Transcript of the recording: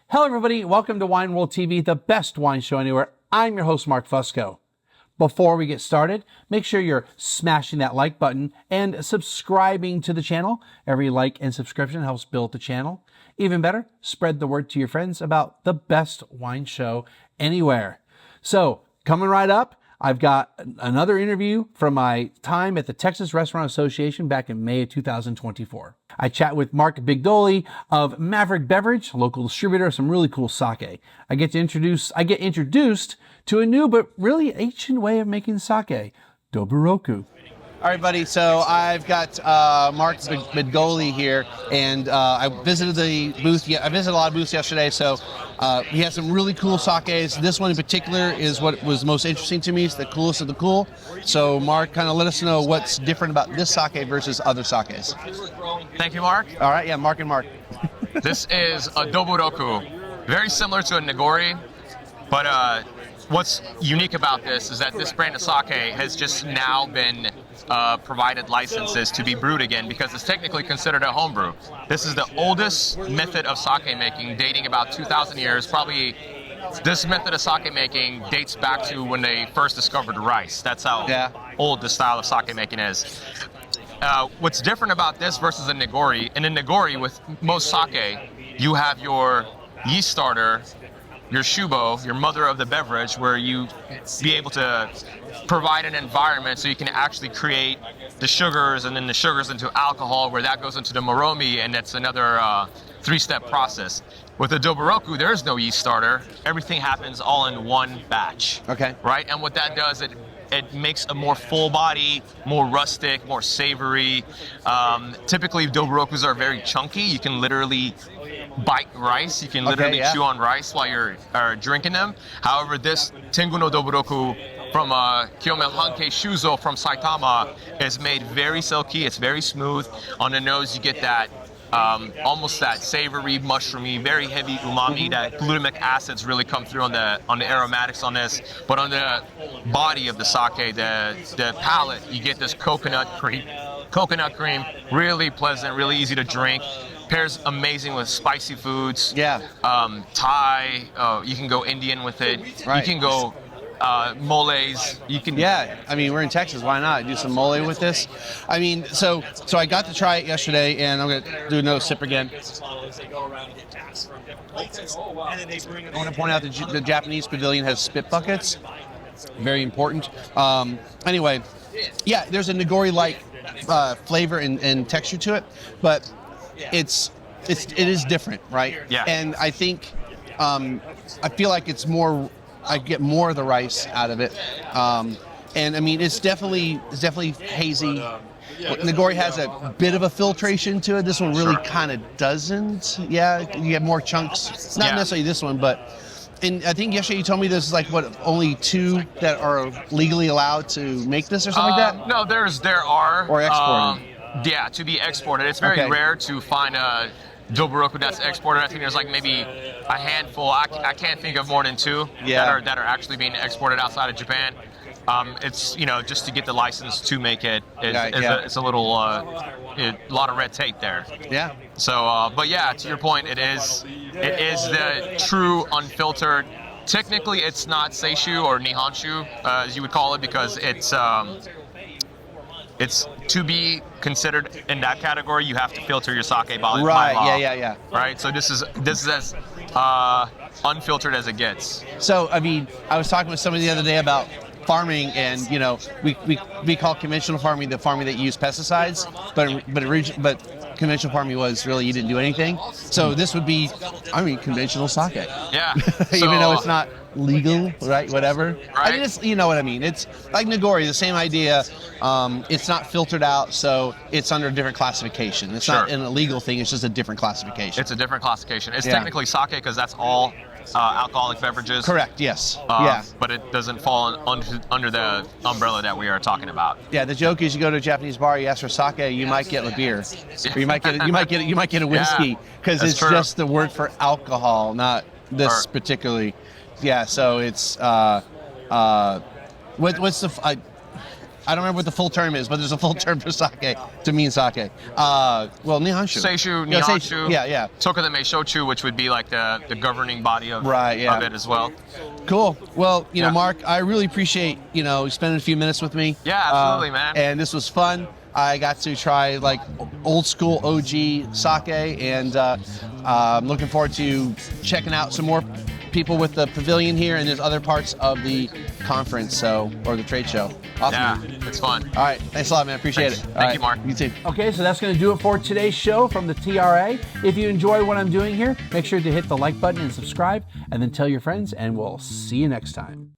Hello everybody, welcome to Wine World TV, the best wine show anywhere. I'm your host, Mark Fusco. Before we get started, make sure you're smashing that like button and subscribing to the channel. Every like and subscription helps build the channel. Even better, spread the word to your friends about the best wine show anywhere. So, coming right up, I've got another interview from my time at the Texas Restaurant Association back in May of 2024. I chat with Mark Bigdoli of Maverick Beverage, a local distributor of some really cool sake. I get introduced to a new but really ancient way of making sake, Doboroku. All right, buddy. So I've got Mark Bigdoli here, and I visited the booth. I visited a lot of booths yesterday, so he has some really cool sakes. This one in particular is what was most interesting to me. It's the coolest of the cool. So Mark, kind of let us know what's different about this sake versus other sakes. Thank you, Mark. All right, yeah, Mark and Mark. This is a Doboroku, very similar to a Nigori, but what's unique about this is that this brand of sake has just now been provided licenses to be brewed again because it's technically considered a homebrew. This is the oldest method of sake making, dating about 2,000 years. Probably this method of sake making dates back to when they first discovered rice. That's how old the style of sake making is. What's different about this versus a Nigori, in a Nigori with most sake, you have your yeast starter, your shubo, your mother of the beverage, where you be able to provide an environment so you can actually create the sugars and then the sugars into alcohol, where that goes into the moromi, and that's another three-step process. With the Doboroku, there is no yeast starter. Everything happens all in one batch. Okay. Right? And what that does, it makes a more full body, more rustic, more savory. Typically, Doborokus are very chunky. You can literally bite rice. You can literally chew on rice while you're drinking them. However, this Tengu no Doboroku from Kiyome Hankei Shuzo from Saitama is made very silky. It's very smooth. On the nose, you get that almost that savory, mushroomy, very heavy umami. That glutamic acids really come through on the aromatics on this. But on the body of the sake, the palate, you get this coconut cream, really pleasant, really easy to drink. Pairs amazing with spicy foods. Yeah. Thai. You can go Indian with it. Right. You can go moles. You can. Yeah. I mean, we're in Texas. Why not do some mole with this? I mean, so I got to try it yesterday, and I'm gonna do another sip again. I want to point out that the Japanese pavilion has spit buckets. Very important. Anyway, yeah, there's a Nigori-like flavor and texture to it, but it is different, right? Yeah. And I think I feel like it's more. I get more of the rice out of it, and I mean it's definitely hazy. Nigori has a bit of a filtration to it. This one really kind of doesn't. Yeah, you have more chunks. Not necessarily this one, but. And I think yesterday you told me there's like only 2 that are legally allowed to make this or something like that. No, there are. Or exported. Yeah, to be exported. It's very rare to find a Doboroku that's exported. I think there's like maybe a handful. I can't think of more than 2 that are actually being exported outside of Japan. It's just to get the license to make it. It's a little a lot of red tape there. Yeah. So, but yeah, to your point, it is the true unfiltered. Technically, it's not seishu or nihonshu, as you would call it, because it's to be considered in that category. You have to filter your sake by law. Yeah. Right. So this is as unfiltered as it gets. So I mean, I was talking with somebody the other day about farming, and we call conventional farming the farming that used pesticides, but conventional farming was really you didn't do anything. So this would be, conventional sake. Yeah. Even though it's not legal, right? Whatever. Right. I mean, you know what I mean. It's like Nigori, the same idea. It's not filtered out, so it's under a different classification. It's not an illegal thing. It's just a different classification. It's a different classification. It's technically sake because that's all alcoholic beverages. Correct. Yes. But it doesn't fall under the umbrella that we are talking about. Yeah. The joke is, you go to a Japanese bar, you ask for sake, you might get a beer, or you might get a whiskey, because it's true. just the word for alcohol, not this particularly. Yeah. So it's what's the I don't remember what the full term is, but there's a full term for sake to mean sake. Well, Nihonshu. Seishu, Yeah, Nihonshu. Yeah. Tokudame Shochu, which would be like the governing body of it as well. Cool. Well, Mark, I really appreciate, spending a few minutes with me. Yeah, absolutely, man. And this was fun. I got to try like old school OG sake, and I'm looking forward to checking out some more people with the pavilion here, and there's other parts of the conference, or the trade show. Awesome. Yeah, it's fun. All right. Thanks a lot, man. Appreciate it. Thank you, Mark. You too. Okay, so that's going to do it for today's show from the TRA. If you enjoy what I'm doing here, make sure to hit the like button and subscribe, and then tell your friends, and we'll see you next time.